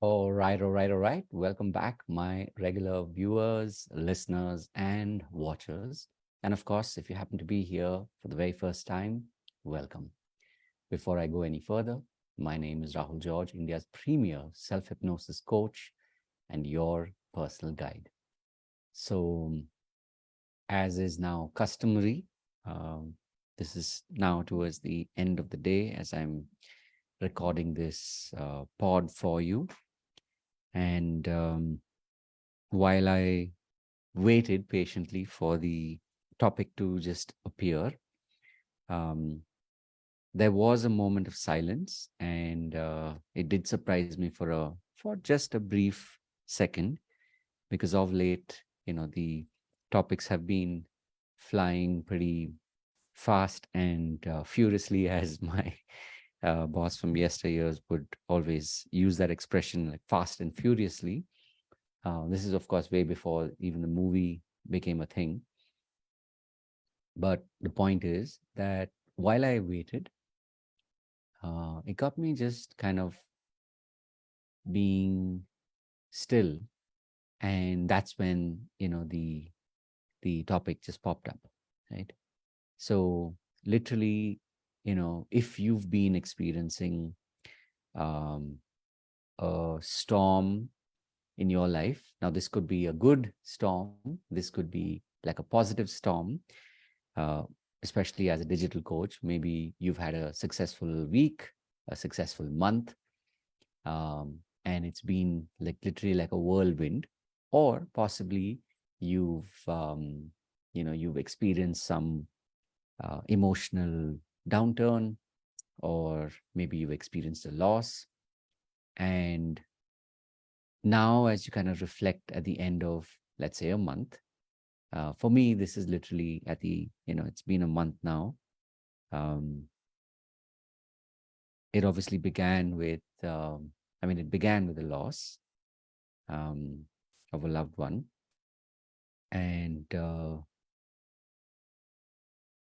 All right. Welcome back, my regular viewers, listeners, and watchers. And of course, if you happen to be here for the very first time, welcome. Before I go any further, my name is Rahul George, India's premier self hypnosis coach and your personal guide. So, as is now customary, um, this is now towards the end of the day as I'm recording this pod for you. And while I waited patiently for the topic to just appear, um, there was a moment of silence, and it did surprise me for just a brief second, because of late, the topics have been flying pretty fast and furiously, as my boss from yesteryears would always use that expression, like fast and furiously. This is, of course, way before even the movie became a thing. But the point is that while I waited, it got me just kind of being still, and that's when the topic just popped up, right? So literally, if you've been experiencing um, a storm in your life, now this could be a good storm, this could be like a positive storm, uh, especially as a digital coach. Maybe you've had a successful week, a successful month, and it's been like literally like a whirlwind, or possibly you've experienced some emotional downturn, or maybe you've experienced a loss, and now as you kind of reflect at the end of, let's say, a month. For me, this is literally at it's been a month now. Um, it obviously began with, it began with a loss um, of a loved one. And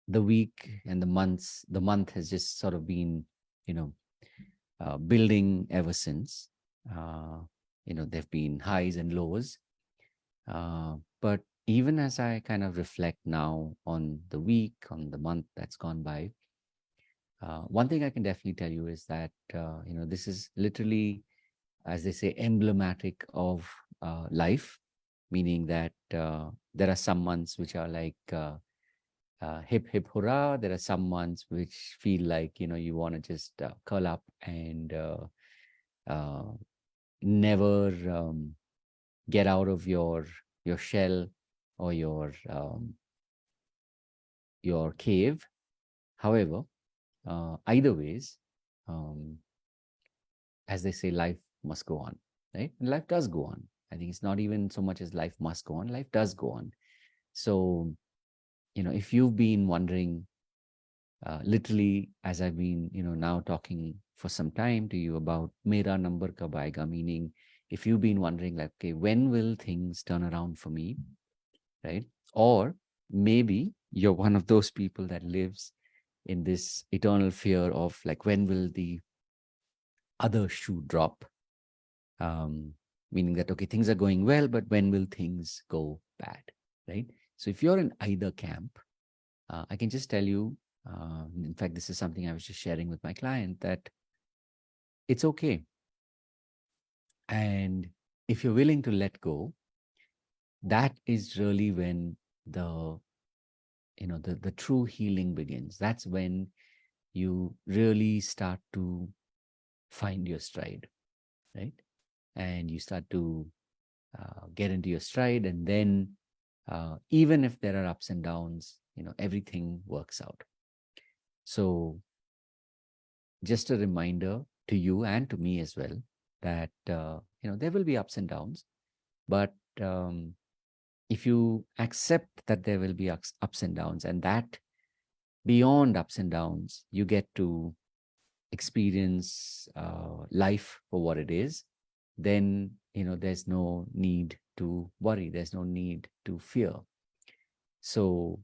the week and the month has just sort of been, you know, building ever since. Uh, there have been highs and lows. But even as I kind of reflect now on the week, on the month that's gone by, one thing I can definitely tell you is that this is literally, as they say, emblematic of life, meaning that there are some months which are like hip hip hurrah. There are some months which feel like you want to just curl up and uh, never get out of your shell or your cave. However, either ways, um, as they say, life must go on, right? And life does go on. I think it's not even so much as life must go on, life does go on. So, if you've been wondering, literally, as I've been, now talking for some time to you about Mera number kab aayega, meaning if you've been wondering, like, okay, when will things turn around for me, right? Or maybe you're one of those people that lives in this eternal fear of, like, when will the other shoe drop? um, Meaning that, okay, things are going well, but when will things go bad, right? So if you're in either camp, I can just tell you, in fact, this is something I was just sharing with my client, that it's okay. And if you're willing to let go, that is really when the true healing begins. That's when you really start to find your stride, right? And you start to get into your stride, and then even if there are ups and downs, everything works out. So just a reminder to you and to me as well, that there will be ups and downs, but if you accept that there will be ups and downs, and that beyond ups and downs you get to experience life for what it is, then there's no need to worry, there's no need to fear. So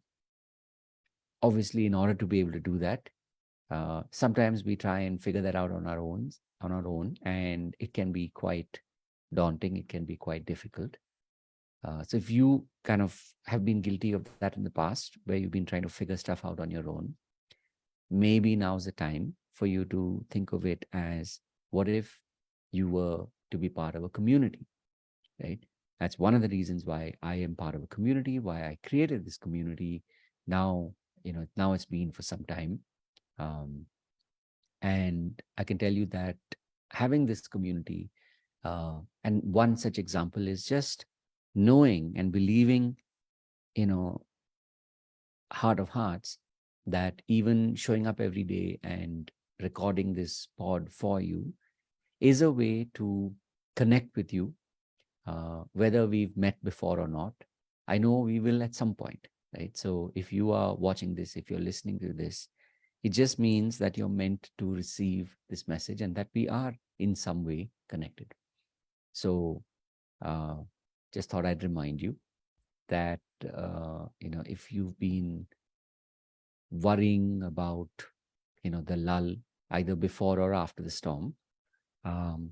obviously, in order to be able to do that, sometimes we try and figure that out on our own. on our own, and it can be quite daunting. It can be quite difficult. So if you kind of have been guilty of that in the past, where you've been trying to figure stuff out on your own, maybe now's the time for you to think of it as, what if you were to be part of a community, right? That's one of the reasons why I am part of a community, why I created this community. Now, now it's been for some time. Um, and I can tell you that having this community, and one such example is just knowing and believing, you know, heart of hearts, that even showing up every day and recording this pod for you is a way to connect with you, whether we've met before or not. I know we will at some point, right? So if you are watching this, if you're listening to this, it just means that you're meant to receive this message and that we are in some way connected. So uh, just thought I'd remind you that, if you've been worrying about, the lull, either before or after the storm, um,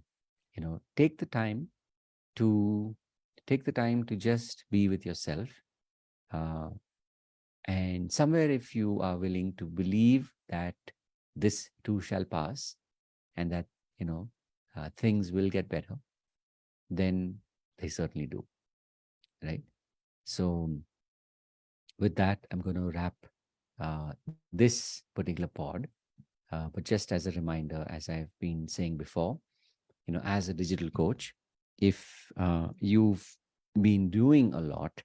take the time to just be with yourself. Uh, and somewhere, if you are willing to believe that this too shall pass, and that, things will get better, then they certainly do, right? So, with that, I'm going to wrap this particular pod. But just as a reminder, as I've been saying before, as a digital coach, if you've been doing a lot,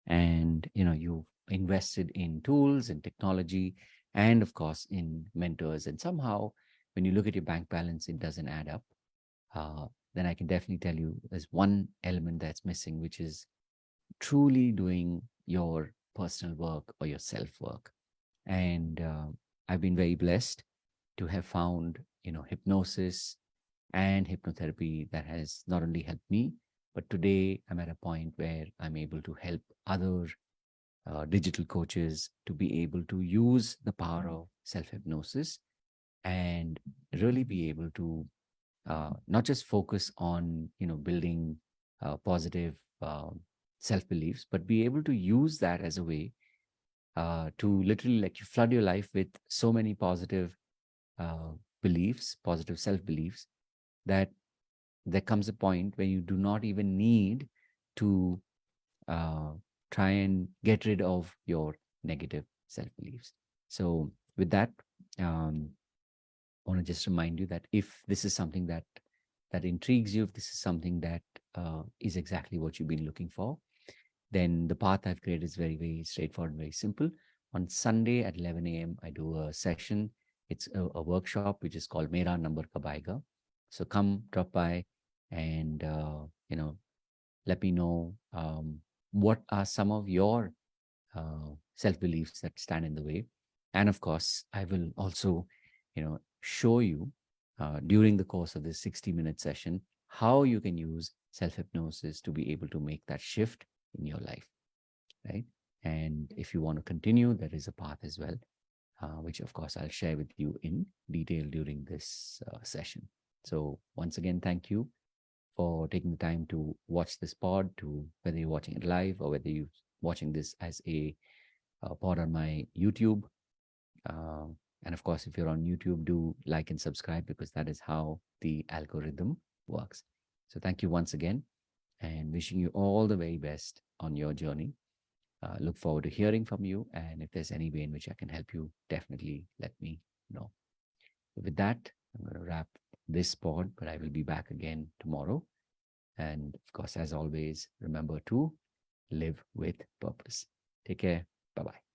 and you've invested in tools and technology, and of course in mentors, and somehow when you look at your bank balance it doesn't add up, uh, then I can definitely tell you there's one element that's missing, which is truly doing your personal work or your self work. And I've been very blessed to have found, hypnosis and hypnotherapy that has not only helped me, but today I'm at a point where I'm able to help other digital coaches to be able to use the power of self hypnosis and really be able to not just focus on, building positive self beliefs, but be able to use that as a way to literally, like, you flood your life with so many positive uh, beliefs, positive self beliefs, that there comes a point where you do not even need to uh, try and get rid of your negative self beliefs. So, with that, I want to just remind you that if this is something that intrigues you, if this is something that is exactly what you've been looking for, then the path I've created is very, very straightforward and very simple. On Sunday at 11 a.m., I do a session. It's a workshop which is called Mera Number Ka Aayega. So come, drop by, and let me know what are some of your self beliefs that stand in the way. And of course, I will also, show you during the course of this 60-minute session how you can use self hypnosis to be able to make that shift in your life, right? And if you want to continue, there is a path as well, which of course I'll share with you in detail during this session. So once again, thank you for taking the time to watch this pod, to whether you're watching it live or whether you're watching this as a pod on my YouTube. Uh, and of course, if you're on YouTube, do like and subscribe, because that is how the algorithm works. So thank you once again, and wishing you all the very best on your journey. Look forward to hearing from you. And if there's any way in which I can help you, definitely let me know. With that, I'm going to wrap this pod, but I will be back again tomorrow. And of course, as always, remember to live with purpose. Take care. Bye bye.